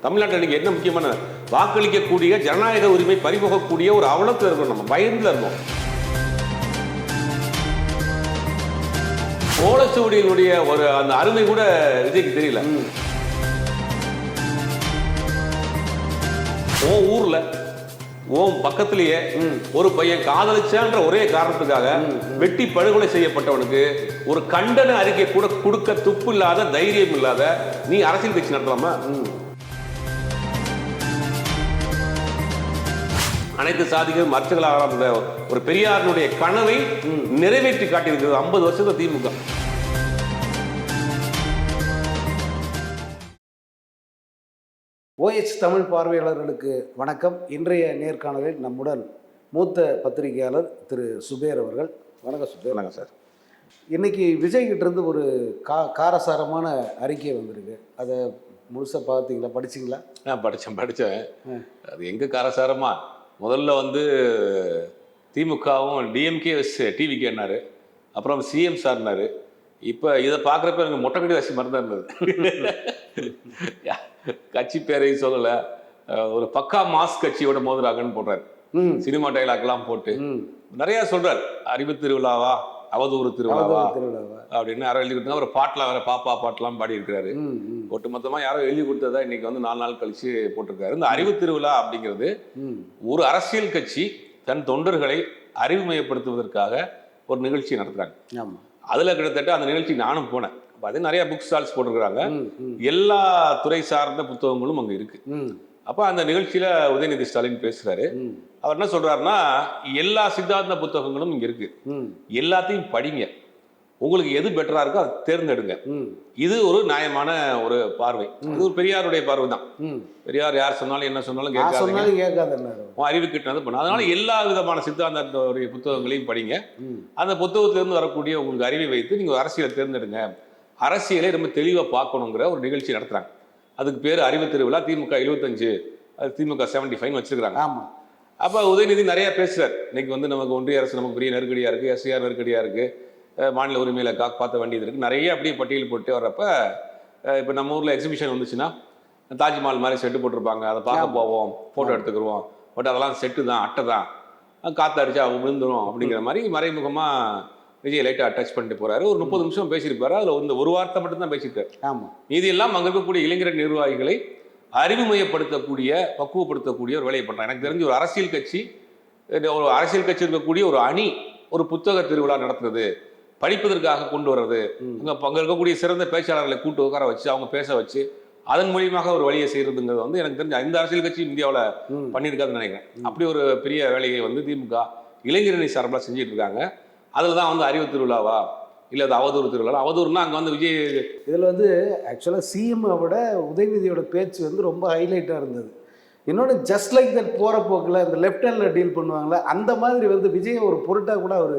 தமிழ்நாட்டில் இன்னைக்கு என்ன முக்கியமான வாக்களிக்கக்கூடிய ஜனநாயக உரிமை பறிபோகக்கூடிய ஒரு அவலத்தில் இருக்கோம், நம்ம பயந்துல இருக்கோம். ஓலைச்சுவடியினுடைய ஒரு அந்த அருமை கூட விஜய்க்கு தெரியல. உன் ஊர்ல உன் பக்கத்திலேயே ஒரு பையன் காதலிச்சான்ற ஒரே காரணத்துக்காக வெட்டி படுகொலை செய்யப்பட்டவனுக்கு ஒரு கண்டன அறிக்கை கூட கொடுக்க துப்பு இல்லாத, தைரியம் இல்லாத நீ அரசியல் கட்சி நடத்தலாமா? அனைத்து சாதிகளும் மறுத்துகளாக ஒரு பெரியாரினுடைய கனவை நிறைவேற்றி காட்டியிருக்கிறது 50 வருஷத்துல திமுக. OH தமிழ் பார்வையாளர்களுக்கு வணக்கம். இன்றைய நேர்காணலில் நம்முடன் மூத்த பத்திரிகையாளர் திரு சுபேர் அவர்கள். வணக்கம் சுபேர். வணக்கம் சார். இன்னைக்கு விஜய் கிட்ட இருந்து ஒரு காரசாரமான அறிக்கை வந்திருக்கு. அதை முழுசாக பார்த்தீங்களா, படிச்சிங்களா? படித்தேன். அது எங்கே காரசாரமா? முதல்ல திமுகவும் டிஎம்கே டிவிக்கேன்னாரு, அப்புறம் சிஎம் சார்னாரு. இப்போ இதை பார்க்குறப்ப எனக்கு மொட்டைக்கடி வாசி மாதிரி தான் இருந்தது. கட்சி பேரையும் சொல்லலை, ஒரு பக்கா மாஸ் கட்சியோட மோதுறாங்கன்னு போடுறாரு. சினிமா டைலாக்லாம் போட்டு நிறையா சொல்றாரு. அறிவு திருவிழாவா, அவதூறு திருவிழாவா அப்படின்னு யாரோ எழுதி கொடுத்தாங்க. ஒரு பாட்டெலாம் வேற பாப்பா பாட்டெலாம் பாடி இருக்கிறாரு. ஒட்டுமொத்தமாக யாரோ எழுதி கொடுத்ததா இன்னைக்கு 4 நாள் கழிச்சு போட்டிருக்காரு. இந்த அறிவு திருவிழா அப்படிங்கிறது ஒரு அரசியல் கட்சி தன் தொண்டர்களை அறிவுமயப்படுத்துவதற்காக ஒரு நிகழ்ச்சி நடத்துறாங்க. அதுல கிட்டத்தட்ட அந்த நிகழ்ச்சி நானும் போனேன். அது நிறைய புக் ஸ்டால்ஸ் போட்டிருக்கிறாங்க, எல்லா துறை சார்ந்த புத்தகங்களும் அங்க இருக்கு. அப்ப அந்த நிகழ்ச்சியில உதயநிதி ஸ்டாலின் பேசுறாரு. அவர் என்ன சொல்றாருன்னா, எல்லா சித்தாந்த புத்தகங்களும் இங்க இருக்கு, எல்லாத்தையும் படிங்க, உங்களுக்கு எது பெட்டரா இருக்கோ அதை தேர்ந்தெடுங்க. இது ஒரு நியாயமான ஒரு பார்வை. இது ஒரு பெரியாருடைய பார்வை தான். பெரியார் யார் சொன்னாலும் என்ன சொன்னாலும் கேட்காதீங்க, அறிவு கிட்டது பண்ண. அதனால எல்லா விதமான சித்தாந்தத்துடைய புத்தகங்களையும் படிங்க. அந்த புத்தகத்திலிருந்து வரக்கூடிய உங்களுக்கு அறிவை வைத்து நீங்க அரசியலை தேர்ந்தெடுங்க, அரசியலை ரொம்ப தெளிவாக பார்க்கணுங்கிற ஒரு நிகழ்ச்சி நடத்துறாங்க. அதுக்கு பேர் அறிவு திருவிழா. திமுக 75, திமுக 75 வச்சிருக்கிறாங்க. அப்போ உதயநிதி நிறைய பேசுறாரு. இன்னைக்கு நமக்கு ஒன்றிய அரசு நமக்கு பெரிய நெருக்கடியா இருக்கு, எஸ்ஐஆர் நெருக்கடியா இருக்கு, மாநில உரிமையில காப்பாற்ற வேண்டியது இருக்கு, நிறைய அப்படியே பட்டியல் போட்டு வர்றப்ப இப்போ நம்ம ஊர்ல எக்ஸிபிஷன் வந்துச்சுன்னா தாஜ்மஹால் மாதிரி செட்டு போட்டிருப்பாங்க, அதை பார்க்க போவோம், போட்டோ எடுத்துக்கிடுவோம். பட் அதெல்லாம் செட்டு தான், அட்டை தான், காற்று அடிச்சா அவங்க விழுந்துடும் அப்படிங்கிற மாதிரி மறைமுகமா விஜய் லைட்டா டச் பண்ணிட்டு போறாரு. ஒரு 30 நிமிஷம் பேசியிருப்பாரு. அதுல ஒரு வார்த்தை மட்டும் தான் பேசியிருக்காரு. மீதி எல்லாம் அங்க இருக்கக்கூடிய இளைஞர் நிர்வாகிகளை அறிவுமயப்படுத்தக்கூடிய, பக்குவப்படுத்தக்கூடிய ஒரு வேலையை பண்றாங்க. எனக்கு தெரிஞ்சு ஒரு அரசியல் கட்சி இருக்கக்கூடிய ஒரு அணி ஒரு புத்தக திருவிழா நடத்துறது, படிப்பதற்காக கொண்டு வர்றது, அங்க இருக்கக்கூடிய சிறந்த பேச்சாளர்களை கூட்டு உட்கார வச்சு அவங்க பேச வச்சு அதன் மூலியமாக ஒரு வழியை செய்யறதுங்கிறது எனக்கு தெரிஞ்ச இந்த அரசியல் கட்சி இந்தியாவில் பண்ணியிருக்காதுன்னு நினைக்கிறேன். அப்படி ஒரு பெரிய வேலையை திமுக இளைஞரணி சார்பில் செஞ்சுட்டு இருக்காங்க. அதில் தான் அறிவு திருவிழாவா இல்லை அது அவதூறு திருவிழா? அவதூறுனா அங்கே விஜய் இதில் ஆக்சுவலாக சிஎம்ஐ விட உதயநிதியோட பேச்சு ரொம்ப ஹைலைட்டாக இருந்தது. இன்னொன்று ஜஸ்ட் லைக் தட் போகிற போக்கில் இந்த லெஃப்ட் ஹேண்டில் டீல் பண்ணுவாங்களே அந்த மாதிரி விஜய் ஒரு பொருட்டாக கூட அவர்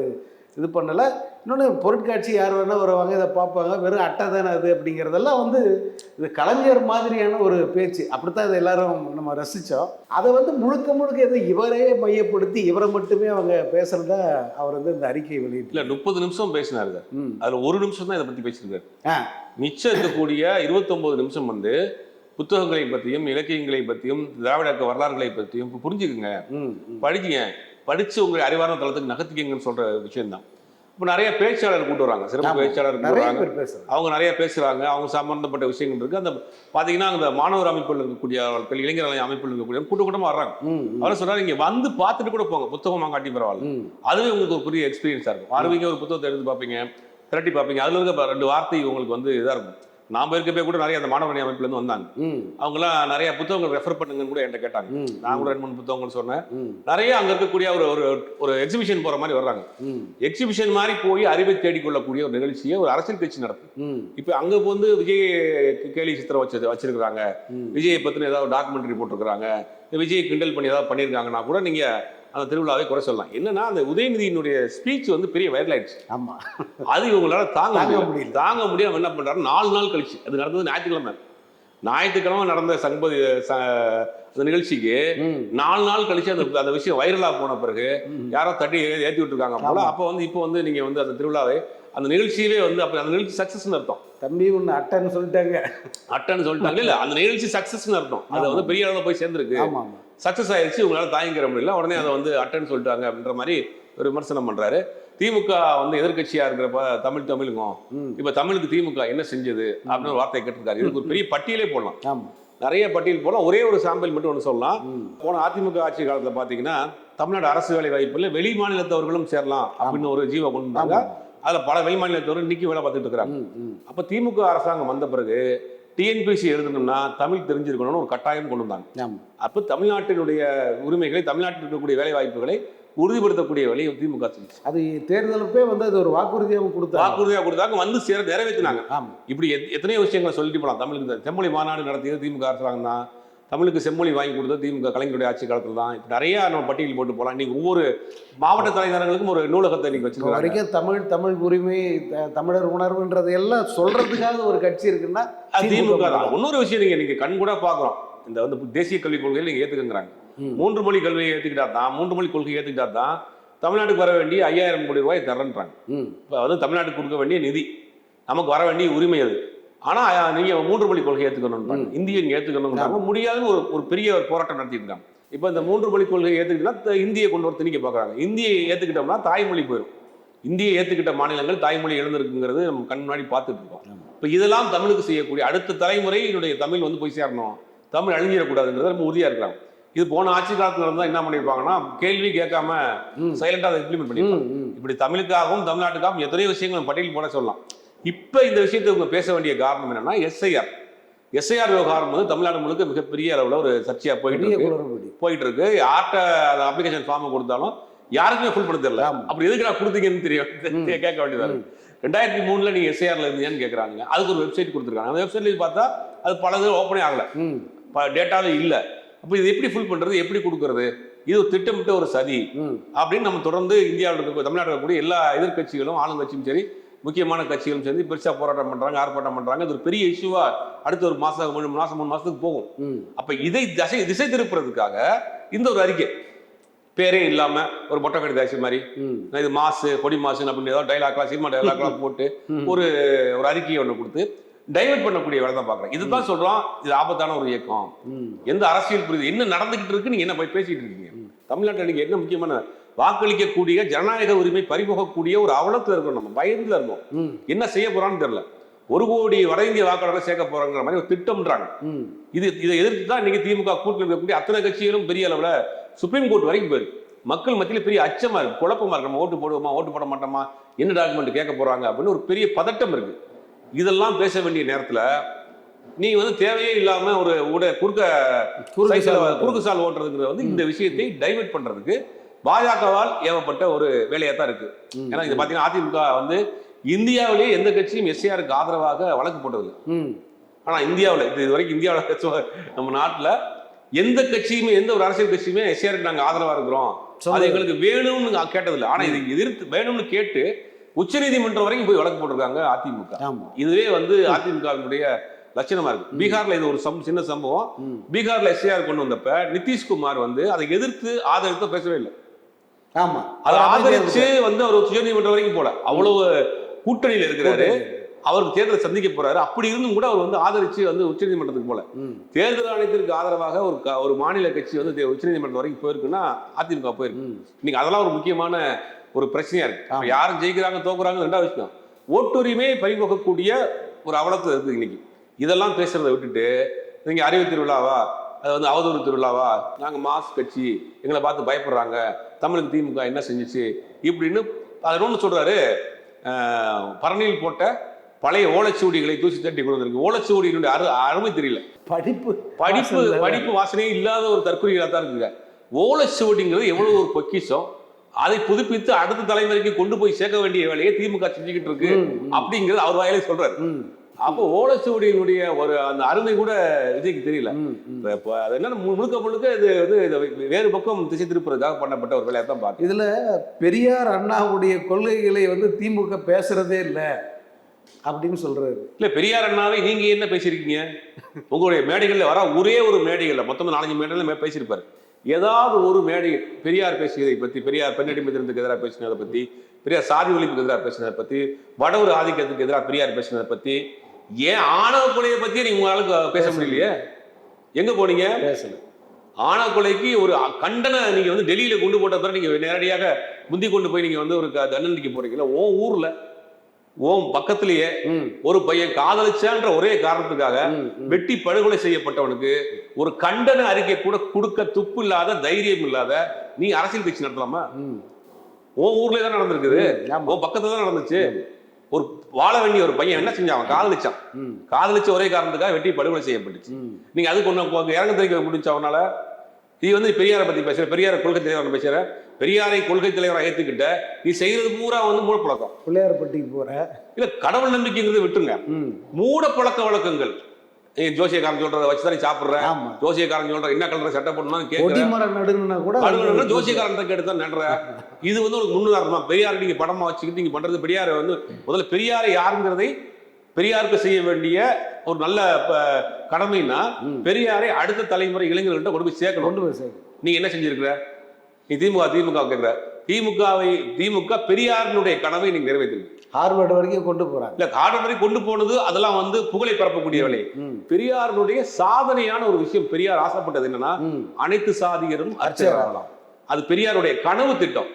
இது பண்ணலை. இன்னொன்று பொருட்காட்சி யார் வேணால் வருவாங்க, இதை பார்ப்பாங்க, வெறும் அட்டை தானே அது அப்படிங்கிறதெல்லாம் இது கலைஞர் மாதிரியான ஒரு பேச்சு. அப்படித்தான் இதை எல்லாரும் நம்ம ரசித்தோம். அதை முழுக்க முழுக்க எதை இவரே மையப்படுத்தி இவரை மட்டுமே அவங்க பேசுகிறதா அவர் இந்த அறிக்கை வெளியிட்டு. இல்லை 30 நிமிஷம் பேசினாரு, அதில் 1 நிமிஷம் தான் இதை பற்றி பேசியிருக்காரு. மிச்சம் இருக்கக்கூடிய 29 நிமிஷம் புத்தகங்களை பற்றியும் இலக்கியங்களை பற்றியும் திராவிட வரலாறுகளை பற்றியும் புரிஞ்சுக்குங்க, படிச்சுங்க, படிச்சு உங்களை அறிவார்ந்த தளத்துக்கு நகர்த்திக்கங்கன்னு சொல்ற விஷயம் தான். இப்போ நிறைய பேச்சாளர் கூட்டு வராங்க, சிறப்பு பேச்சாளர் கூட்டு வராங்க, அவங்க நிறைய பேசுறாங்க, அவங்க சம்பந்தப்பட்ட விஷயங்கள் இருக்கு. அந்த பாத்தீங்கன்னா அந்த மாணவர் அமைப்பில் இருக்கக்கூடிய இளைஞர் அமைப்பில் இருக்கக்கூடிய கூட்டமா வர்றாங்க. அவரை சொல்றாரு, இங்க பார்த்துட்டு கூட போங்க, புத்தகமா காட்டி பரவாயில்ல, அதுவே உங்களுக்கு ஒரு பெரிய எக்ஸ்பீரியன்ஸா இருக்கும். வருவீங்க, ஒரு புத்தகத்தை எடுத்து பார்ப்பீங்க, திரட்டி பார்ப்பீங்க, அதுல இருக்க 2 வார்த்தை உங்களுக்கு இதா இருக்கும். நாம இருக்கப்பே கூட நிறைய அந்த மாணவரணி அமைப்புல இருந்து வந்தாங்க. அவங்க எல்லாம் நிறைய புத்தகங்கள் ரெஃபர் பண்ணுங்கன்னு கூட என்கிட்ட கேட்டாங்க. நான் கூட 2-3 புத்தகங்கள் சொன்னேன். நிறைய அங்க இருக்கக்கூடிய ஒரு எக்ஸிபிஷன் போற மாதிரி வர்றாங்க. எக்ஸிபிஷன் மாதிரி போய் அறிவை தேடிக்கொள்ளக்கூடிய ஒரு நிகழ்ச்சியை ஒரு அரசியல் கட்சி நடத்தும். இப்ப அங்க விஜய் கேலி சித்திரம் வச்சிருக்காங்க, விஜயை பத்தின ஏதாவது டாக்குமெண்ட்ரி போட்டிருக்காங்க, விஜய் கிண்டல் பண்ணி ஏதாவது பண்ணியிருக்காங்கன்னா கூட நீங்க அந்த திருவிழாவை குறை சொல்லலாம். என்னன்னா அந்த உதயநிதியினுடைய ஸ்பீச் பெரிய வைரல் ஆயிடுச்சு. ஆமா, அது இவங்களால தாங்க முடியாம என்ன பண்றாரு, 4 நாள் கழிச்சு, அது நடந்தது ஞாயிற்றுக்கிழமை நடந்த அந்த நிகழ்ச்சிக்கு 4 நாள் கழிச்சு அந்த விஷயம் வைரலா போன பிறகு யாரோ தட்டி ஏற்றி விட்டுருக்காங்க போல. அப்போ இப்போ நீங்க அந்த திருவிழாவை அந்த நிகழ்ச்சியவே வந்து அப்போ அந்த நிகழ்ச்சி சக்ஸஸ்னு அர்த்தம். தம்பி ஒன்று அட்டைன்னு சொல்லிட்டாங்க. அட்டன்னு சொல்லிட்டாங்க இல்லை, அந்த நிகழ்ச்சி சக்ஸஸ்னு அர்த்தம். அது வந்து பெரிய அளவில் போய் சேர்ந்துருக்கு, ஆமாம் ஆமாம், சக்ஸஸ் ஆயிடுச்சு, உங்களால் தாங்கிக்கிற முடியல, உடனே அதை வந்து அட்டன்னு சொல்லிட்டாங்க அப்படின்ற மாதிரி ஒரு விமர்சனம் பண்றாரு. திமுக வந்து எதிர்க்கட்சியா இருக்கிறப்ப தமிழுக்கும் இப்ப தமிழுக்கு திமுக என்ன செஞ்சது அப்படின்னு ஒரு வார்த்தை கேட்டிருக்காரு. இதுக்கு ஒரு பெரிய பட்டியலே போடலாம், ஆமாம், நிறைய பட்டியல் போடலாம். ஒரே ஒரு சாம்பிள் மட்டும் ஒன்று சொல்லலாம். போன அதிமுக ஆட்சி காலத்துல பாத்தீங்கன்னா தமிழ்நாடு அரசு வேலை வாய்ப்புல வெளி மாநிலத்தவர்களும் சேரலாம் அப்படின்னு ஒரு ஜீவோ கொண்டு வந்தாங்க. அதுல பல வெளி மாநிலத்தவர்கள் இன்னைக்கு வேலை பார்த்துட்டு இருக்கிறாங்க. அப்ப திமுக அரசாங்கம் வந்த பிறகு டிஎன்பிசி எழுதணும்னா தமிழ் தெரிஞ்சிருக்கணும்னு ஒரு கட்டாயம் கொண்டு வந்தாங்க. அப்ப தமிழ்நாட்டினுடைய உரிமைகளை, தமிழ்நாட்டில் இருக்கக்கூடிய வேலை வாய்ப்புகளை உறுதிப்படுத்தக்கூடிய வழியை திமுக செஞ்சு அது தேர்தலுக்கே வந்து அது ஒரு வாக்குறுதியாக கொடுத்தாங்க, வந்து நிறைவேற்றினாங்க. ஆமாம், இப்படி எத்தனையோ விஷயங்களை சொல்லிட்டு போகலாம். தமிழுக்கு செம்மொழி மாநாடு நடத்தியது திமுக அரசாங்கம் தான், தமிழுக்கு செம்மொழி வாங்கி கொடுத்தது திமுக கலைஞருடைய ஆட்சி காலத்தில் தான். இப்போ நிறைய நம்ம பட்டியல் போட்டு போகலாம். இன்னைக்கு ஒவ்வொரு மாவட்ட தலைநகரங்களுக்கும் ஒரு நூலகத்தை இன்னைக்கு வச்சிருக்காங்க. வரைக்கும் தமிழ் உரிமை, தமிழர் உணர்வுன்றது எல்லாம் சொல்றதுக்காக ஒரு கட்சி இருக்குன்னா அது திமுக தான். இன்னொரு விஷயம் நீங்க கண் கூட பார்க்குறோம், இந்த வந்து தேசிய கல்விக் கொள்கையில் நீங்க ஏத்துக்குங்கிறாங்க. 3 மொழி கல்வியை ஏத்துக்கிட்டா தான், 3 மொழி கொள்கையை ஏத்துக்கிட்டா தான் தமிழ்நாட்டுக்கு வர வேண்டிய 5000 கோடி ரூபாய் தரன்றாங்க. இப்போ வந்து தமிழ்நாட்டுக்கு கொடுக்க வேண்டிய நிதி, நமக்கு வர வேண்டிய உரிமை அது. ஆனா நீங்க 3 மொழி கொள்கை ஏத்துக்கணும், இந்தியை ஏத்துக்கணும் முடியாதுன்னு ஒரு பெரிய ஒரு போராட்டம் நடத்திட்டு இருக்காங்க. இப்போ இந்த 3 மொழி கொள்கையை ஏத்துக்கிட்டா இந்தியை கொண்டு வர திணிக்க பாக்குறாங்க. இந்தியை ஏத்துக்கிட்டோம்னா தாய்மொழி போயிடும். இந்தியை ஏத்துக்கிட்ட மாநிலங்கள் தாய்மொழி எழுந்திருக்குங்கிறது நம்ம கண் முன்னாடி பார்த்துட்டு இருக்கோம். இப்போ இதெல்லாம் தமிழுக்கு செய்யக்கூடிய அடுத்த தலைமுறையினுடைய தமிழ் வந்து போய் சேரணும், தமிழ் அழிஞ்சிடக்கூடாதுங்கிறத ரொம்ப உறுதியா இருக்காங்க. இது போன ஆட்சி காலத்துல இருந்தா என்ன பண்ணிருப்பாங்கன்னா, கேள்வி கேட்காம சைலண்டா அதை இம்ப்ளிமெண்ட் பண்ணிருப்பாங்க. இப்படி தமிழுக்காகவும் தமிழ்நாட்டுக்காகவும் எத்தனையோ விஷயங்கள் பட்டியல் போட சொல்லலாம். இப்ப இந்த விஷயத்தை இவங்க பேச வேண்டிய காரணம் என்னன்னா, எஸ்ஐஆர் விவகாரம் வந்து தமிழ்நாடு முழுக்க மிகப்பெரிய அளவுல ஒரு சர்ச்சையா போயிட்டு இருக்கு. யார்கிட்ட அந்த அப்ளிகேஷன் ஃபார்ம் கொடுத்தாலும் யாருக்குமே ஃபுல் பண்ண தெரியல. அப்படி எதுக்கு நான் கொடுத்தீங்கன்னு தெரியும் கேட்க வேண்டியதா இருக்கு. 2003 நீங்க எஸ்ஐஆர்ல இருந்தீங்கன்னு கேட்கறாங்க. அதுக்கு ஒரு வெப்சைட் கொடுத்துருக்காங்க. அந்த வெப்சைட்ல பார்த்தா அது பலது ஓப்பனே ஆகல, டேட்டாவே இல்லை. அப்போ இது எப்படி ஃபுல் பண்றது, எப்படி கொடுக்கறது, இது ஒரு திட்டமிட்ட ஒரு சதி அப்படின்னு நம்ம தொடர்ந்து இந்தியாவில் இருக்க, தமிழ்நாட்டில் இருக்கக்கூடிய எல்லா எதிர்கட்சிகளும் ஆளுங்கட்சியும் சரி, முக்கியமான கட்சிகளும் சேர்ந்து பெருசா போராட்டம் பண்றாங்க, ஆர்ப்பாட்டம் பண்றாங்க. இது ஒரு பெரிய இஷ்யூவா அடுத்த ஒரு மாசம் 3 மாசத்துக்கு போகும். அப்ப இதை திசை திருப்புறதுக்காக இந்த ஒரு அறிக்கை, பேரே இல்லாம ஒரு மொட்டை கடி தாசி மாதிரி இது மாசு கொடி மாசு அப்படின்னு ஏதாவது டைலாக்லாம், சினிமா டைலாக்லாம் போட்டு ஒரு அறிக்கையை ஒன்று கொடுத்து டைவர்ட் பண்ணக்கூடிய வேலை தான் பாக்குறேன். இதுதான் சொல்றோம், இது ஆபத்தான ஒரு இயக்கம். எந்த அரசியல் புரியுது, என்ன நடந்துகிட்டு இருக்கு, நீங்க என்ன போய் பேசிட்டு இருக்கீங்க? தமிழ்நாட்டில் நீங்க என்ன முக்கியமான வாக்களிக்கக்கூடிய ஜனநாயக உரிமை பறிபோகக்கூடிய ஒரு அவலத்துல இருக்கோம், நம்ம பயத்துல இருக்கோம். என்ன செய்ய போறான்னு தெரியல. 1 கோடி வட இந்திய வாக்காளர்களை சேர்க்க போறாங்கிற மாதிரி ஒரு திட்டம்ன்றாங்க. இதை எதிர்த்து தான் இன்னைக்கு திமுக கூட்டத்தில் இருக்கக்கூடிய அத்தனை கட்சிகளும் பெரிய அளவுல சுப்ரீம் கோர்ட் வரைக்கும் போயிருக்கு. மக்கள் மத்தியில பெரிய அச்சமா இருக்கு, குழப்பமா இருக்கு. நம்ம ஓட்டு போடுவோமா, ஓட்டு போட மாட்டோமா, என்ன டாக்குமெண்ட் கேட்க போறாங்க அப்படின்னு ஒரு பெரிய பதட்டம் இருக்கு. இதெல்லாம் பேச வேண்டிய நேரத்துல நீங்க வந்து தேவையே இல்லாம ஒரு குறுக்கு சால் ஓட்டுறதுங்கிறது வந்து இந்த விஷயத்தை டைவர்ட் பண்றதுக்கு பாஜகவால் ஏவப்பட்ட ஒரு வேலையா தான் இருக்கு. ஏன்னா இது பாத்தீங்கன்னா அதிமுக வந்து இந்தியாவிலேயே எந்த கட்சியும் எஸ்ஐஆருக்கு ஆதரவாக வழக்கு போட்டது. ஆனா இந்தியாவில் இது வரைக்கும் இந்தியாவில் நம்ம நாட்டுல எந்த கட்சியுமே, எந்த ஒரு அரசியல் கட்சியுமே எஸ்ஐஆருக்கு நாங்க ஆதரவா இருக்கிறோம், அது எங்களுக்கு வேணும்னு கேட்டதில்லை. ஆனா இது எதிர்த்து வேணும்னு கேட்டு உச்சநீதிமன்றம் வரைக்கும் போய் வழக்கு போட்டிருக்காங்க அதிமுக. இதுவே வந்து அதிமுகவினுடைய லட்சணமா இருக்கு. பீகார்ல இது ஒரு சின்ன சம்பவம். பீகார்ல எஸ்ஐஆர் கொண்டு வந்தப்ப நிதிஷ்குமார் வந்து அதை எதிர்த்து ஆதரித்து பேசவே இல்லை. ஆமா, அதை ஆதரிச்சு வந்து அவர் உச்சநீதிமன்றம் வரைக்கும் போல, அவ்வளவு கூட்டணியில இருக்கிறாரு, அவருக்கு தேர்தலை சந்திக்க போறாரு. அப்படி இருந்தும் கூட அவர் வந்து ஆதரிச்சு வந்து உச்சநீதிமன்றத்துக்கு போல. தேர்தல் ஆணையத்திற்கு ஆதரவாக ஒரு மாநில கட்சி வந்து உச்சநீதிமன்றம் வரைக்கும் போயிருக்குன்னா அதிமுக போயிருக்கு. இன்னைக்கு அதெல்லாம் ஒரு முக்கியமான ஒரு பிரச்சனையா இருக்கு. யாரும் ஜெயிக்கிறாங்க தோக்குறாங்க ரெண்டாவது விஷயம், ஓட்டுரிமை பறிபோகக்கூடிய ஒரு அவலத்தில் இருக்கு இன்னைக்கு. இதெல்லாம் பேசுறதை விட்டுட்டு நீங்க அறிவு திருவிழாவா, அது வந்து அவதூறு திருவிழாவா, நாங்க மாஸ் கட்சி, எங்களை பார்த்து பயப்படுறாங்க, தமிழுக்கு திமுக என்ன செஞ்சிச்சு இப்படின்னு அது ஒன்று சொல்றாரு. பரணியில் போட்ட பழைய ஓலைச்சுவடிகளை தூசி தட்டி கொடுத்துருக்கு. ஓலைச்சுவடியினுடைய அருமை தெரியல, படிப்பு வாசனையே இல்லாத ஒரு தற்கொலைகளாக தான் இருக்குங்க. ஓலைச்சுவடிங்கிறது எவ்வளவு ஒரு பொக்கிஷம், அதை புதுப்பித்து அடுத்த தலைமுறைக்கு கொண்டு போய் சேர்க்க வேண்டிய வேலையை திமுக செஞ்சுக்கிட்டு இருக்கு அப்படிங்கிறது அவர் வாயிலே சொல்றாரு. அப்போ ஓலைச்சுவடியினுடைய ஒரு அந்த அருமை கூட விஜய்க்கு தெரியல. அது என்ன முழுக்க இது வந்து வேறு பக்கம் திசை திருப்புறதுக்காக பண்ணப்பட்ட ஒரு வேலையை தான் பார்க்க. இதுல பெரியார் அண்ணாவுடைய கொள்கைகளை வந்து திமுக பேசுறதே இல்லை அப்படின்னு சொல்றாரு. இல்ல, பெரியார் அண்ணாவை நீங்க என்ன பேசியிருக்கீங்க? உங்களுடைய மேடைகள்ல வர ஒரே ஒரு மேடைகள்ல மொத்தம் 4-5 மேடைகள்ல பேசியிருப்பாரு. ஏதாவது ஒரு மேடை பெரியார் பேசியதை பத்தி, பெரியார் பெண்ணடிமை தினத்துக்கு எதிராக பேசினதை பத்தி, பெரியார் சாதி ஒழிப்புக்கு எதிராக பேசினதை பத்தி, வடவர் ஆதிக்கத்துக்கு எதிராக பெரியார் பேசினதை பத்தி, ஏன் ஆணவ கொலையை பத்தி நீங்க உங்களால பேச முடியலையே? எங்க போனீங்க? பேசல. ஆணவ கொலைக்கு ஒரு கண்டன நீங்க வந்து டெல்லியில கொண்டு போட்ட பிறகு நீங்க நேரடியாக முந்தி கொண்டு போய் நீங்க வந்து ஒரு தண்டனைக்கு போறீங்களா? ஊர்ல பக்கத்திலேயே ஒரு பையன் காதலிச்சான்ற ஒரே காரணத்துக்காக வெட்டி படுகொலை செய்யப்பட்டவனுக்கு ஒரு கண்டன அறிக்கை கூட கொடுக்க துப்பு இல்லாத, தைரியம் இல்லாத நீ அரசியல் கட்சி நடத்தலாமா? ஊர்லயே தான் நடந்திருக்குது, பக்கத்துல தான் நடந்துச்சு. ஒரு வாழ வேண்டிய ஒரு பையன் என்ன செஞ்சான்? அவன் காதலிச்ச ஒரே காரணத்துக்காக வெட்டி படுகொலை செய்யப்பட்டுச்சு. நீங்க அதுக்கு ஒண்ணு இறங்க தெரிவிக்க முடிஞ்ச அவனால? நீ வந்து பெரியாரை பத்தி பேசுற, பெரியார கொள்கை தலைவர் பேசுற, பெரியாரை கொள்கை தலைவராக ஏத்துக்கிட்ட நீ செய்யறது பூரா வந்து மூடப்பழக்கம். பிள்ளையார்பட்டிக்கு போற இல்ல, கடவுள் நம்பிக்கைங்கிறது விட்டுருங்க, மூட பழக்க வழக்கங்கள். ஜோசியக்காரன் சொல்றதை வச்சுதான் நீ சாப்பிடுற, ஜோசியக்காரன் சொல்ற என்ன கலர் சட்டை போடணும்னு கேட்க ஜோசியக்காரன் கேட்டுதான் நடுற. இது வந்து ஒரு முன்னுதாரணமா பெரியார் நீங்க படமா வச்சுக்கிட்டு நீங்க பண்றது. பெரியாரை வந்து முதல்ல பெரியாரை யாருங்கிறதை, பெரியாருக்கு செய்ய வேண்டிய ஒரு நல்ல கடமைன்னா பெரியாரை அடுத்த தலைமுறை இளைஞர்கள்ட்ட கொண்டு போய் சேர்க்கணும். நீங்க என்ன செஞ்சிருக்கிற? நீ திமுக கேட்கிற. திமுக பெரியாரினுடைய கனவை நீங்க நிறைவேற்றிருக்கு. ஹார்வர்டு வரைக்கும் கொண்டு போறாங்க. இல்ல, ஹார்வர்டு வரைக்கும் கொண்டு போனது அதெல்லாம் வந்து புகழை பரப்பக்கூடிய வேலை. பெரியாருடைய சாதனையான ஒரு விஷயம், பெரியார் ஆசைப்பட்டது என்னன்னா அனைத்து சாதியரும் அர்ச்சகராகலாம். அது பெரியாருடைய கனவு திட்டம்.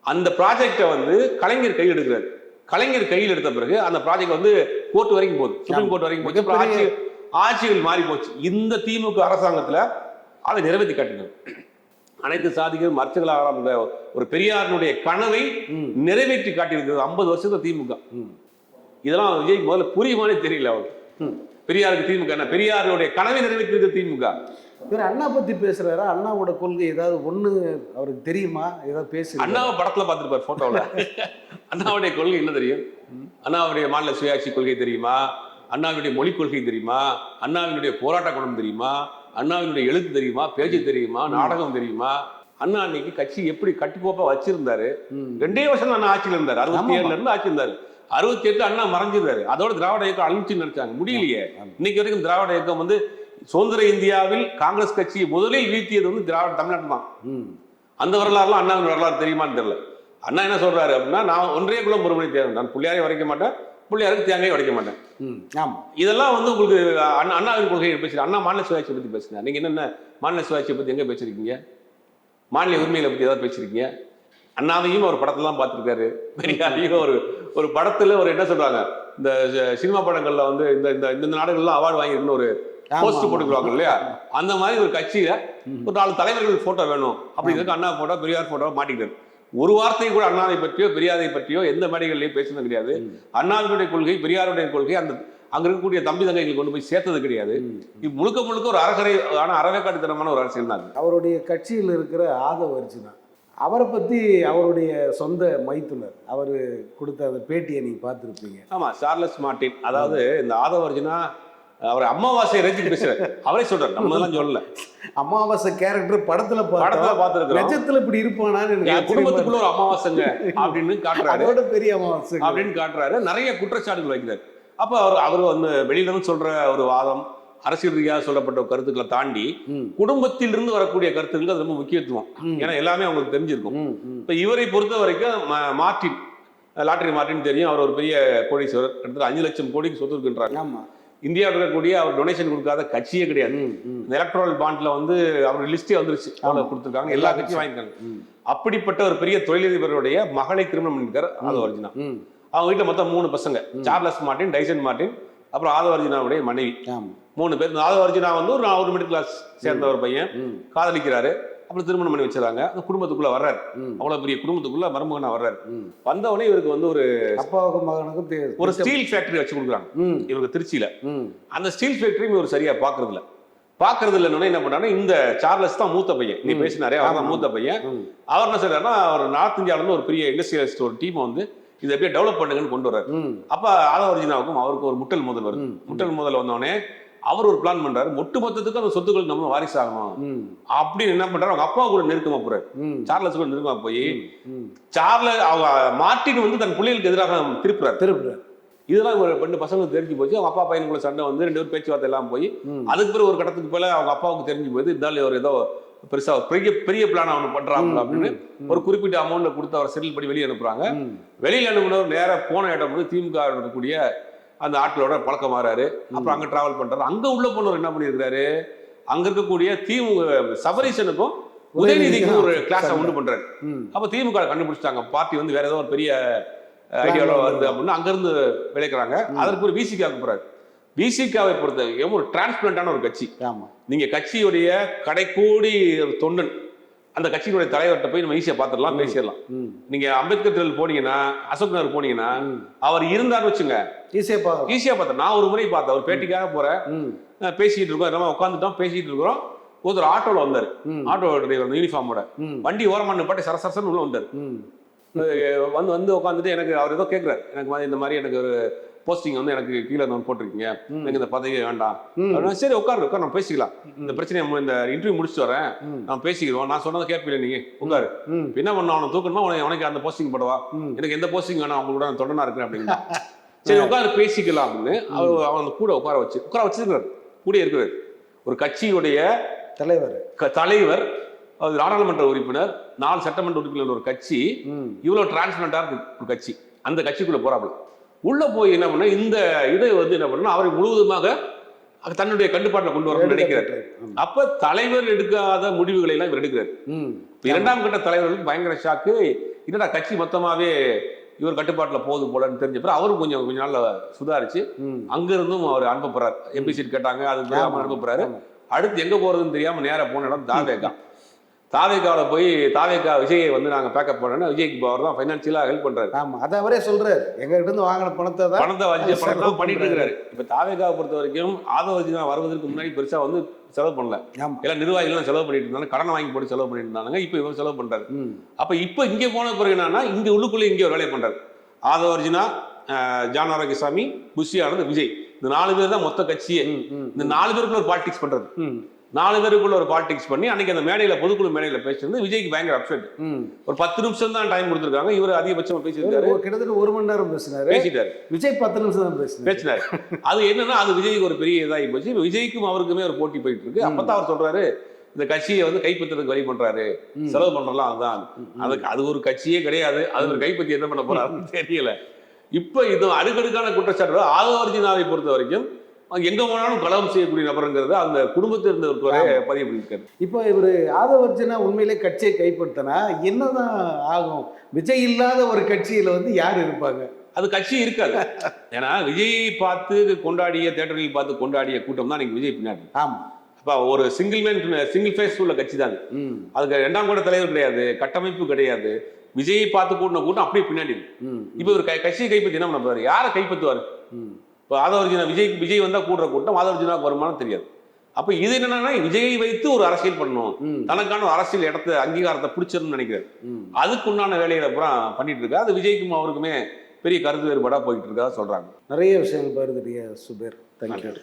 அந்த ப்ராஜெக்டை வந்து கலைஞர் கையில் எடுக்கிறார். கலைஞர் கையில் எடுத்த பிறகு அந்த ப்ராஜெக்ட் வந்து கோர்ட் வரைக்கும் போகுது, சுப்ரீம் கோர்ட் வரைக்கும் போச்சு. ஆட்சிகள் மாறி போச்சு. இந்த திமுக அரசாங்கத்துல அதை நிறைவேற்றி காட்டினார். அனைத்து சாதிகளும் அர்ச்சகர்களாக ஒரு பெரியாருடைய கனவை நிறைவேற்றி காட்டியிருக்கிறது 50 வருஷத்துல திமுக. இதெல்லாம் விஜய்க்கு முதல்ல புரியுமானே தெரியல. அவர் பெரியாருக்கு திமுக என்ன, பெரியாருடைய கனவை நிறைவேற்றிருக்கிறது திமுக. இவர் அண்ணா பத்தி பேசுறாரா? அண்ணாவோட கொள்கை ஏதாவது ஒண்ணு அவருக்கு தெரியுமா? ஏதாவது பேசு. அண்ணாவை படத்துல பார்த்துருப்பார், போட்டோல. அண்ணாவுடைய கொள்கை என்ன தெரியும்? அண்ணாவுடைய மாநில சுயாட்சி கொள்கை தெரியுமா? அண்ணாவுடைய மொழி கொள்கை தெரியுமா? அண்ணாவினுடைய போராட்ட குணம் தெரியுமா? அண்ணாவினுடைய எழுத்து தெரியுமா? பேச்சு தெரியுமா? நாடகம் தெரியுமா? அண்ணா அன்னைக்கு கட்சி எப்படி கட்டுக்கோப்பா வச்சிருந்தாரு. 2 வருஷம் தான் அண்ணா ஆட்சியில் இருந்தாரு. 67ல இருந்து ஆட்சி இருந்தாரு. 68 அண்ணா மறைஞ்சிருந்தாரு. அதோட திராவிட இயக்கம் அழிச்சுன்னு நினைச்சாங்க, முடியலையே. இன்னைக்கு வரைக்கும் திராவிட இயக்கம் வந்து சுதந்திர இந்தியாவில் காங்கிரஸ் கட்சியை முதலில் வீழ்த்தியது வந்து தமிழ்நாட்டு தான். அந்த வரலாறுலாம் அண்ணாவின் வரலாறு தெரியுமான்னு தெரியல. அண்ணா என்ன சொல்றாரு அப்படின்னா, நான் ஒன்றே குலம் ஒருமணி தேவை, நான் பிள்ளையாரை வரைக்க மாட்டேன், பிள்ளையாருக்கு தேங்காய் உடைக்க மாட்டேன். இதெல்லாம் வந்து உங்களுக்கு அண்ணாவின் கொள்கையை பேசுறேன். அண்ணா மாநில சுயாட்சியை பத்தி பேசுறேன். நீங்க என்னென்ன மாநில சுயாட்சியை பத்தி எங்க பேசிருக்கீங்க? மாநில உரிமைகளை பத்தி ஏதாவது பேசிருக்கீங்க? அண்ணாவையும் ஒரு படத்தெல்லாம் பார்த்துருக்காரு, பெரியாரையும் ஒரு படத்துல ஒரு என்ன சொல்றாங்க, இந்த சினிமா படங்கள்ல வந்து இந்த நாடுகள்லாம் அவார்டு வாங்கிருக்குன்னு ஒரு போஸ்ட் போட்டுக்குவாங்க இல்லையா? அந்த மாதிரி ஒரு கட்சியில ஒரு 4 தலைவர்கள் போட்டோ வேணும் அப்படிங்கிறதுக்கு அண்ணா போட்டோ, பெரியார் போட்டோ மாட்டிக்கிட்டாரு. ஒரு வார்த்தை கூட அண்ணாவை பற்றியோ பெரியாரை பற்றியோ எந்த மேடைகள்லயும் பேசுனது கிடையாது. அண்ணாவினுடைய கொள்கை, பெரியாருடைய கொள்கை அங்க இருக்கக்கூடிய தம்பி தங்கைகள் கொண்டு போய் சேர்த்தது கிடையாது. முழுக்க ஒரு அறவேக்காட்டுத்தனமான ஒரு அரசியல் தான். அவருடைய கட்சியில் இருக்கிற ஆதவ அர்ஜுனா, அவரை பத்தி அவருடைய சொந்த மைத்துனர் அவர் கொடுத்த அந்த பேட்டியை நீங்க பார்த்துருப்பீங்க. ஆமா, சார்லஸ் மார்டின். அதாவது இந்த ஆதவ அர்ஜுனா அவர் அமாவாசை ரசித்து பேசுறாரு. அவரே சொல்றாரு, நம்ம எல்லாம் சொல்லல. அமாவாசை கேரக்டர் படத்துல பார்த்திருக்கோம். நிஜத்துல இப்படி இருப்பானான்னு குடும்பத்துக்குள்ள ஒரு அமாவாசைங்க அப்படின்னு காட்டுறாரு. அதோட பெரிய அமாவாசை அப்படின்னு காட்டுறாரு. நிறைய குற்றச்சாட்டுகள் வைக்கிறார். அப்ப அவர் வந்து வெளியில சொல்ற ஒரு வாதம், அரசியல் ரீதியாக சொல்லப்பட்ட கருத்துக்களை தாண்டி குடும்பத்தில் இருந்து வரக்கூடிய கருத்துக்கள் ரொம்ப முக்கியத்துவம். ஏன்னா எல்லாமே அவங்களுக்கு தெரிஞ்சிருக்கும். இப்ப இவரை பொறுத்த வரைக்கும் மார்டின், லாட்டரி மார்டின் தெரியும். அவர் ஒரு பெரிய கோடீஸ்வரர், கிட்டத்தட்ட 5 லட்சம் கோடிக்கு சொத்து இருக்குன்றாங்க. இந்தியாவில் இருக்கக்கூடிய அவர் டொனேஷன் கொடுக்காத கட்சியே கிடையாது. இந்த எலக்ட்ரல் பாண்ட்ல வந்து அவர் லிஸ்டே வந்துருச்சு, கொடுத்துருக்காங்க, எல்லா கட்சியும் வாங்கிட்டாங்க. அப்படிப்பட்ட ஒரு பெரிய தொழிலதிபருடைய மகளை திருமணம் பண்ணிருக்காரு ஆதவ அர்ஜுனா. அவங்க வீட்டுல மொத்தம் 3 பசங்க, சார்லஸ் மார்டின், டைசன் மார்டின், அப்புறம் ஆதவ அர்ஜுனாவுடைய மனைவி. 3 பேர். ஆதவ அர்ஜுனா வந்து ஒரு மிடில் கிளாஸ் சேர்ந்த ஒரு பையன், காதலிக்கிறாரு. அப்புறம் திருமணம் பண்ணி வச்சிடறாங்க. அந்த குடும்பத்துக்குள்ள வர்றாரு, அவ்வளவு பெரிய குடும்பத்துக்குள்ள மருமகனா வர்றாரு. வந்தவனே இவருக்கு வந்து ஒரு அப்பாவுக்கும் மகனுக்கும் ஒரு ஸ்டீல் ஃபேக்டரி வச்சு கொடுக்குறாங்க இவருக்கு திருச்சியில. அந்த ஸ்டீல் ஃபேக்டரியும் இவர் சரியா பாக்குறது இல்லைன்னு என்ன பண்ணாரு, இந்த சார்லஸ் தான் மூத்த பையன், நீ பேசினாரே அவர் தான் மூத்த பையன். அவர் என்ன சொல்றாருன்னா, அவர் நார்த் இந்தியாவில இருந்து ஒரு பெரிய இண்டஸ்ட்ரியலிஸ்ட் ஒரு டீம் வந்து இதை எப்படியே டெவலப் பண்ணுங்கன்னு கொண்டு வர்றாரு. அப்ப ஆதவ அர்ஜுனாவுக்கும் அவருக்கு ஒரு முட்டல் மோதல் வருது. முட்டல் மோதல் வந்தோடனே அவர் ஒரு பிளான் பண்றாரு, ஒட்டு மொத்தத்துக்கு அந்த சொத்துக்கள் நம்ம வாரிசு ஆகணும் அப்படின்னு என்ன பண்றாரு, அவங்க அப்பா கூட நெருக்கமா போறாரு, சார்லஸ் கூட நெருக்கமா போய் அவங்க மார்டின் வந்து தன் பிள்ளைகளுக்கு எதிராக திருப்புறாரு. இதெல்லாம் ஒரு 2 பசங்களுக்கு தெரிஞ்சு போச்சு. அவங்க அப்பா பையனுக்குள்ள சண்டை வந்து 2 பேரும் பேச்சுவார்த்தை எல்லாம் போய் அதுக்கு பிறகு ஒரு கட்டத்துக்கு போல அவங்க அப்பாவுக்கு தெரிஞ்சு போயிது, இருந்தாலும் அவர் ஏதோ பெருசா பெரிய பெரிய பிளான் ஒன்று பண்றாங்க அப்படின்னு ஒரு குறிப்பிட்ட அமௌண்ட்ல கொடுத்து அவர் செட்டில் பண்ணி வெளியே அனுப்புறாங்க. வெளியில் அனுப்புனவர் நேராக போன இடம் வந்து திமுக இருக்கக்கூடிய அந்த ஆட்களோட பழக்கமாறாரு. அப்புறம் அங்க டிராவல் பண்றாரு. அங்க உள்ள போனவர் என்ன பண்ணியிருக்காரு, அங்க இருக்கக்கூடிய திமுக சபரீசனுக்கும் உதயநிதிக்கும் ஒரு கிளாஸ் உண்டு பண்றாரு. அப்ப திமுக கண்டுபிடிச்சிட்டாங்க, பார்ட்டி வந்து வேற ஏதோ ஒரு பெரிய ஐடியாவோட வருது அப்படின்னு அங்கிருந்து விளைக்கிறாங்க. அதற்கு ஒரு விசிகாவுக்கு போறாரு. விசிகாவை பொறுத்த ஒரு டிரான்ஸ்பிளண்டான ஒரு கட்சி. நீங்க கட்சியுடைய கடைக்கோடி தொண்டன் அந்த கட்சியினுடைய தலைவர்கிட்ட போய் நம்ம ஈஸியா பாத்துடலாம், பேசிடலாம். நீங்க அம்பேத்கர் திடல் போனீங்கன்னா, அசோக் நகர் போனீங்கன்னா, அவர் இருந்தாரு வச்சுங்க, ஈஸியா பார்த்தேன். நான் ஒரு முறை பார்த்தேன், ஒரு பேட்டிக்காக போறேன், பேசிட்டு இருக்கோம், நம்ம உட்காந்துட்டோம், பேசிட்டு இருக்கிறோம். ஒருத்தர் ஆட்டோல வந்தாரு, ஆட்டோ டிரைவர் யூனிஃபார்மோட, வண்டி ஓரமான பாட்டி சரசரசன்னு உள்ள வந்தாரு. வந்து உட்காந்துட்டு எனக்கு அவர் ஏதோ கேட்கிறாரு, எனக்கு இந்த மாதிரி எனக்கு ஒரு போஸ்டிங் வந்து எனக்கு கீழே போட்டிருக்கீங்க, எனக்கு இந்த பதவி வேண்டாம். சரி உட்காரு நம்ம பேசிக்கலாம், இந்த பிரச்சனையை இந்த இன்டர்வியூ முடிச்சுட்டு வரேன், நம்ம பேசிக்கிறோம், நான் சொன்னதை கேட்பீங்க நீங்க உட்காரு, என்ன பண்ண அவனை தூக்கணுமா, உனக்கு அந்த போஸ்டிங் போடவா, எனக்கு எந்த போஸ்டிங் வேணாம், அவங்களோட நான் தொடனா இருக்கிறேன் அப்படின்னு. சரி உட்காரு பேசிக்கலாம் அப்படின்னு அவன் கூட உட்கார வச்சிருக்கிறார். கூட இருக்கிறார் ஒரு கட்சியுடைய தலைவர், நாடாளுமன்ற உறுப்பினர், 4 சட்டமன்ற உறுப்பினர், ஒரு கட்சி இவ்வளவு டிரான்ஸ்பரண்டா இருக்கு ஒரு கட்சி. அந்த கட்சிக்குள்ள போறாப்புல உள்ள போய் என்ன பண்ண, இந்த இதை வந்து என்ன பண்ண அவரை முழுவதுமாக தன்னுடைய கட்டுப்பாட்டில் கொண்டு வரணும்னு நினைக்கிறார். அப்ப தலைவர் எடுக்காத முடிவுகளை எல்லாம் இவர் எடுக்கிறார். இரண்டாம் கட்ட தலைவர்களுக்கு பயங்கர ஷாக்கு, என்னடா கட்சி மொத்தமாவே இவர் கட்டுப்பாட்டில் போகுது போலன்னு தெரிஞ்ச பிறகு அவரும் கொஞ்ச நாள்ல சுதாரிச்சு அங்கிருந்தும் அவர் அனுப்பப்படுறாரு. எம்பி சீட் கேட்டாங்க, அதுக்கு அனுப்பப்படுறாரு. அடுத்து எங்க போறதுன்னு தெரியாம நேரம் போன இடம் தாவேகாவில் போய் தாவேகா விஜயை வந்து நாங்க பேக்கப் பண்ணோம்னா விஜய்க்கு அவர் தான் ஃபைனான்சியலா ஹெல்ப் பண்றாரு. ஆமா, அதை அவரே சொல்றாரு, எங்க கிட்ட இருந்து வாங்கின பணத்தை பணத்தை பண்ணிட்டு இருக்காரு. இப்ப தாவேகாவை பொறுத்த வரைக்கும் ஆதவர்ஜினா வருவதற்கு முன்னாடி பெருசா வந்து செலவு பண்ணல, எல்லாம் நிர்வாகிகள் செலவு பண்ணிட்டு இருந்தாங்க, கடனை வாங்கி போட்டு செலவு பண்ணிட்டு இருந்தாங்க. இப்ப இவர் செலவு பண்றாரு. அப்ப இப்ப இங்க போன பிறகு என்னன்னா, இங்க உள்ளுக்குள்ள இங்கே ஒரு வேலையை பண்றாரு. ஆதவர்ஜினா, ஜான் ஆரோக்கியசாமி, புஷி ஆனந்த், விஜய், இந்த 4 பேர் தான் மொத்த கட்சியே. இந்த 4 பேருக்குள்ள ஒரு பாலிடிக்ஸ் பண்றது, 4 பேருக்குள்ள ஒரு பாலிடிக்ஸ் பண்ணி அன்னைக்கு அந்த மேடையில பொதுக்குழு மேடையில பேசிட்டு விஜய்க்கு பயங்கர அப்செட். ஒரு 10 நிமிஷம் தான் டைம் கொடுத்துருக்காங்க, இவர் அதிகபட்சமா பேசியிருக்காரு. கிட்டத்தட்ட 1 மணி நேரம் பேசிட்டாரு. விஜய் 10 நிமிஷம் தான் பேசினாரு. அது என்னன்னா, அது விஜய்க்கு ஒரு பெரிய இதாகி போச்சு. விஜய்க்கும் அவருக்குமே ஒரு போட்டி போயிட்டு இருக்கு. அப்பதான் அவர் சொல்றாரு, இந்த கட்சியை வந்து கைப்பற்றுறதுக்கு வழி பண்றாரு, செலவு பண்றலாம், அதுதான் அதுக்கு அது ஒரு கட்சியே கிடையாது, அது ஒரு கைப்பற்றி என்ன பண்ண போறாருன்னு தெரியல. இப்ப இது அடுக்கடுக்கான குற்றச்சாட்டு. ஆதவர்ஜினாவை பொறுத்த வரைக்கும் எங்க போனாலும் கலகம் செய்யக்கூடிய நபருங்கிறது அந்த குடும்பத்தில் இருந்தவருக்கு பதிவு பண்ணியிருக்காரு. இப்போ இவர் ஆதவர்ஜினா உண்மையிலே கட்சியை கைப்பற்றினா என்னதான் ஆகும்? விஜய் இல்லாத ஒரு கட்சியில வந்து யார் இருப்பாங்க? அது கட்சி இருக்காது. ஏன்னா விஜயை பார்த்து கொண்டாடிய, தேட்டரில் பார்த்து கொண்டாடிய கூட்டம் தான் இன்னைக்கு விஜய் பின்னாடி. ஆமா, அப்ப ஒரு சிங்கிள் ஃபேஸ் உள்ள கட்சி தான் அதுக்கு 2ஆம் கட்ட தலைவர் கிடையாது, கட்டமைப்பு கிடையாது. விஜயை பார்த்து கூட்டின கூட்டம் அப்படியே பின்னாடி இருக்கு. இப்ப ஒரு கட்சியை கைப்பற்றி என்ன பண்ண போறாரு, யாரை கைப்பற்றுவாரு? இப்போ ஆதவர்ஜினா விஜய் வந்தா கூடுற கூட்டம் ஆதவர்ஜினாவுக்கு வருமானம் தெரியாது. அப்ப இது என்னன்னா, விஜயை வைத்து ஒரு அரசியல் பண்ணணும், தனக்கான ஒரு அரசியல் இடத்த அங்கீகாரத்தை பிடிச்சிருன்னு நினைக்கிறாரு. அதுக்கு உண்டான வேலைகளை அப்புறம் பண்ணிட்டு இருக்கா. அது விஜய்க்கும் அவருக்குமே பெரிய கருத்து வேறுபாடா போயிட்டு இருக்கா சொல்றாங்க. நிறைய விஷயங்கள் பாருங்க சுபேர். தேங்க்யூ.